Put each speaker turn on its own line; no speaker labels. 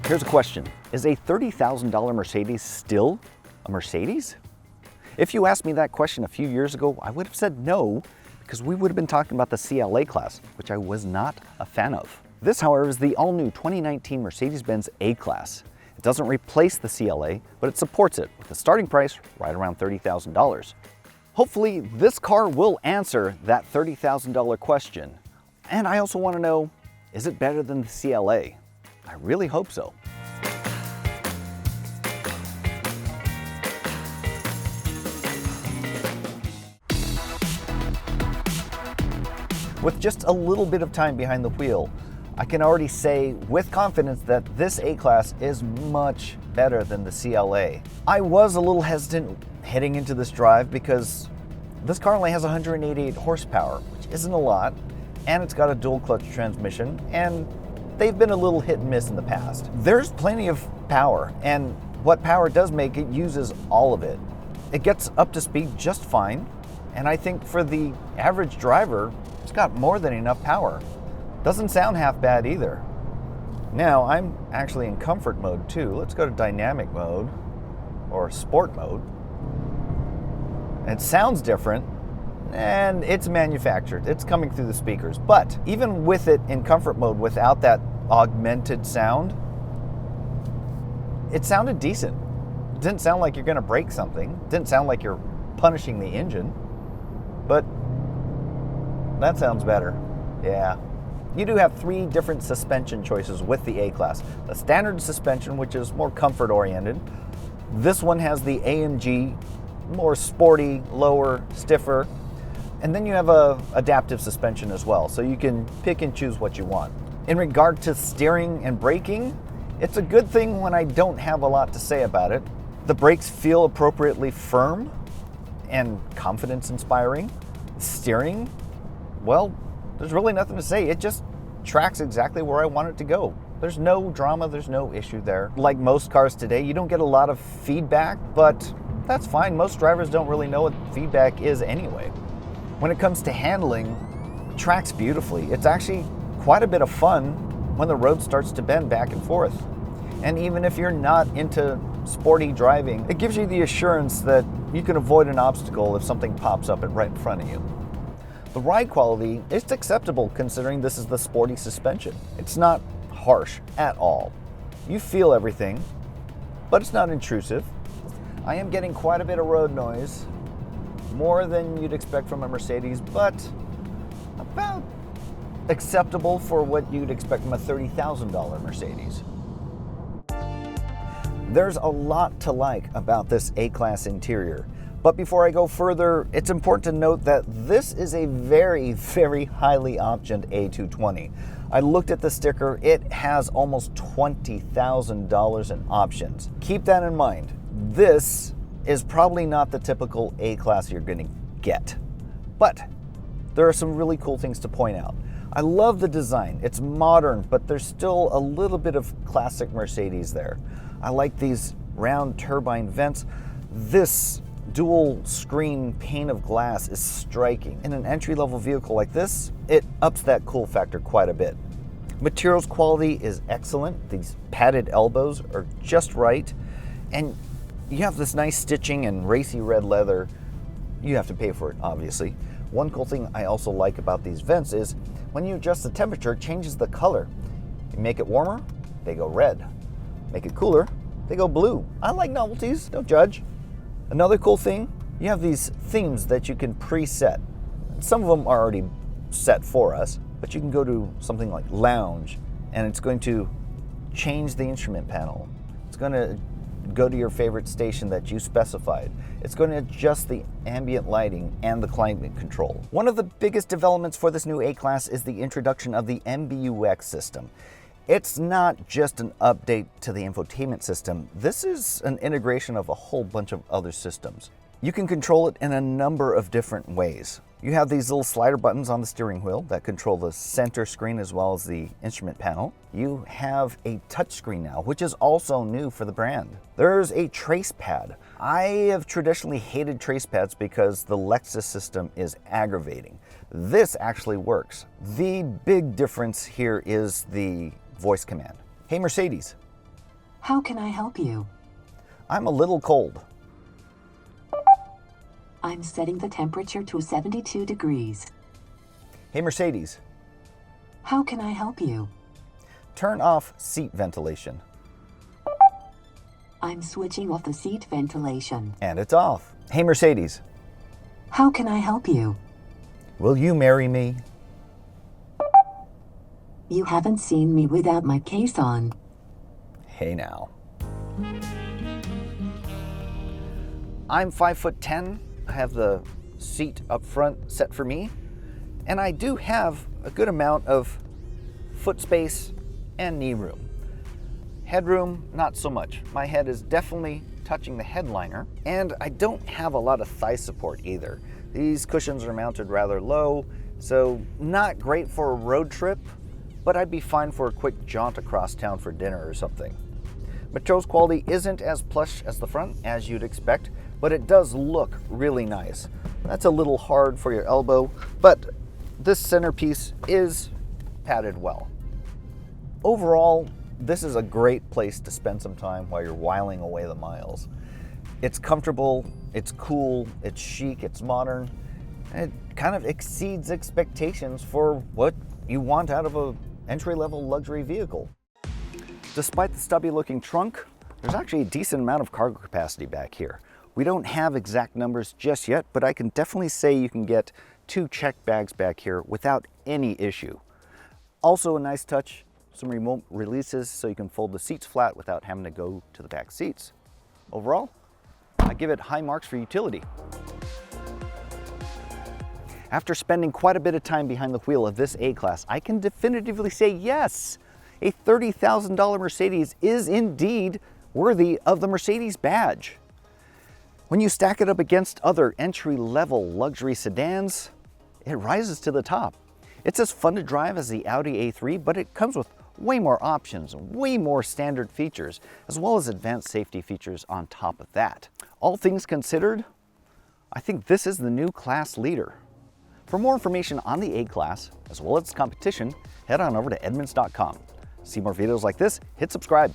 Here's a question. Is a $30,000 Mercedes still a Mercedes? If you asked me that question a few years ago, I would have said no, because we would have been talking about the CLA class, which I was not a fan of. This, however, is the all-new 2019 Mercedes-Benz A-Class. It doesn't replace the CLA, but it supports it with a starting price right around $30,000. Hopefully, this car will answer that $30,000 question. And I also want to know, is it better than the CLA? I really hope so. With just a little bit of time behind the wheel, I can already say with confidence that this A-Class is much better than the CLA. I was a little hesitant heading into this drive because this car only has 188 horsepower, which isn't a lot, and it's got a dual clutch transmission, and they've been a little hit and miss in the past. There's plenty of power, and what power does make, it uses all of it. It gets up to speed just fine, and I think for the average driver, it's got more than enough power. Doesn't sound half bad either. Now, I'm actually in comfort mode too. Let's go to dynamic mode, or sport mode. It sounds different, and it's manufactured. It's coming through the speakers. But even with it in comfort mode without that augmented sound, it sounded decent. It didn't sound like you're gonna break something. It didn't sound like you're punishing the engine. But that sounds better. Yeah. You do have 3 different suspension choices with the A-Class. The standard suspension, which is more comfort oriented. This one has the AMG, more sporty, lower, stiffer. And then you have a adaptive suspension as well, so you can pick and choose what you want. In regard to steering and braking, it's a good thing when I don't have a lot to say about it. The brakes feel appropriately firm and confidence inspiring. Steering, well, there's really nothing to say. It just tracks exactly where I want it to go. There's no drama, there's no issue there. Like most cars today, you don't get a lot of feedback, but that's fine. Most drivers don't really know what feedback is anyway. When it comes to handling, it tracks beautifully. It's actually quite a bit of fun when the road starts to bend back and forth. And even if you're not into sporty driving, it gives you the assurance that you can avoid an obstacle if something pops up right in front of you. The ride quality is acceptable considering this is the sporty suspension. It's not harsh at all. You feel everything, but it's not intrusive. I am getting quite a bit of road noise, more than you'd expect from a Mercedes, but about acceptable for what you'd expect from a $30,000 Mercedes. There's a lot to like about this A-Class interior. But before I go further, it's important to note that this is a very, very highly optioned A220. I looked at the sticker, it has almost $20,000 in options. Keep that in mind. This is probably not the typical A-Class you're going to get. But there are some really cool things to point out. I love the design. It's modern, but there's still a little bit of classic Mercedes there. I like these round turbine vents. This dual screen pane of glass is striking. In an entry-level vehicle like this, it ups that cool factor quite a bit. Materials quality is excellent. These padded elbows are just right. And you have this nice stitching and racy red leather. You have to pay for it, obviously. One cool thing I also like about these vents is when you adjust the temperature, it changes the color. You make it warmer, they go red. Make it cooler, they go blue. I like novelties, don't judge. Another cool thing, you have these themes that you can preset. Some of them are already set for us, but you can go to something like lounge and it's going to change the instrument panel. It's going to go to your favorite station that you specified. It's going to adjust the ambient lighting and the climate control. One of the biggest developments for this new A-Class is the introduction of the MBUX system. It's not just an update to the infotainment system. This is an integration of a whole bunch of other systems. You can control it in a number of different ways. You have these little slider buttons on the steering wheel that control the center screen as well as the instrument panel. You have a touchscreen now, which is also new for the brand. There's a trace pad. I have traditionally hated trace pads because the Lexus system is aggravating. This actually works. The big difference here is the voice command. Hey Mercedes,
How can I help you?
I'm a little cold.
I'm setting the temperature to 72 degrees.
Hey Mercedes,
How can I help you?
turn off seat ventilation.
I'm switching off the seat ventilation.
And it's off. Hey Mercedes,
How can I help you?
will you marry me?
You haven't seen me without my case on.
Hey now. I'm 5'10". I have the seat up front set for me, and I do have a good amount of foot space and knee room. Headroom, not so much. My head is definitely touching the headliner, and I don't have a lot of thigh support either. These cushions are mounted rather low, so not great for a road trip, but I'd be fine for a quick jaunt across town for dinner or something. Materials quality isn't as plush as the front, as you'd expect, but it does look really nice. That's a little hard for your elbow, but this centerpiece is padded well. Overall, this is a great place to spend some time while you're whiling away the miles. It's comfortable, it's cool, it's chic, it's modern, and it kind of exceeds expectations for what you want out of an entry-level luxury vehicle. Despite the stubby looking trunk, there's actually a decent amount of cargo capacity back here. We don't have exact numbers just yet, but I can definitely say you can get 2 checked bags back here without any issue. Also a nice touch, some remote releases so you can fold the seats flat without having to go to the back seats. Overall, I give it high marks for utility. After spending quite a bit of time behind the wheel of this A-Class, I can definitively say yes, a $30,000 Mercedes is indeed worthy of the Mercedes badge. When you stack it up against other entry-level luxury sedans, it rises to the top. It's as fun to drive as the Audi A3, but it comes with way more options, way more standard features, as well as advanced safety features on top of that. All things considered, I think this is the new class leader. For more information on the A-Class, as well as its competition, head on over to Edmunds.com. See more videos like this, hit subscribe.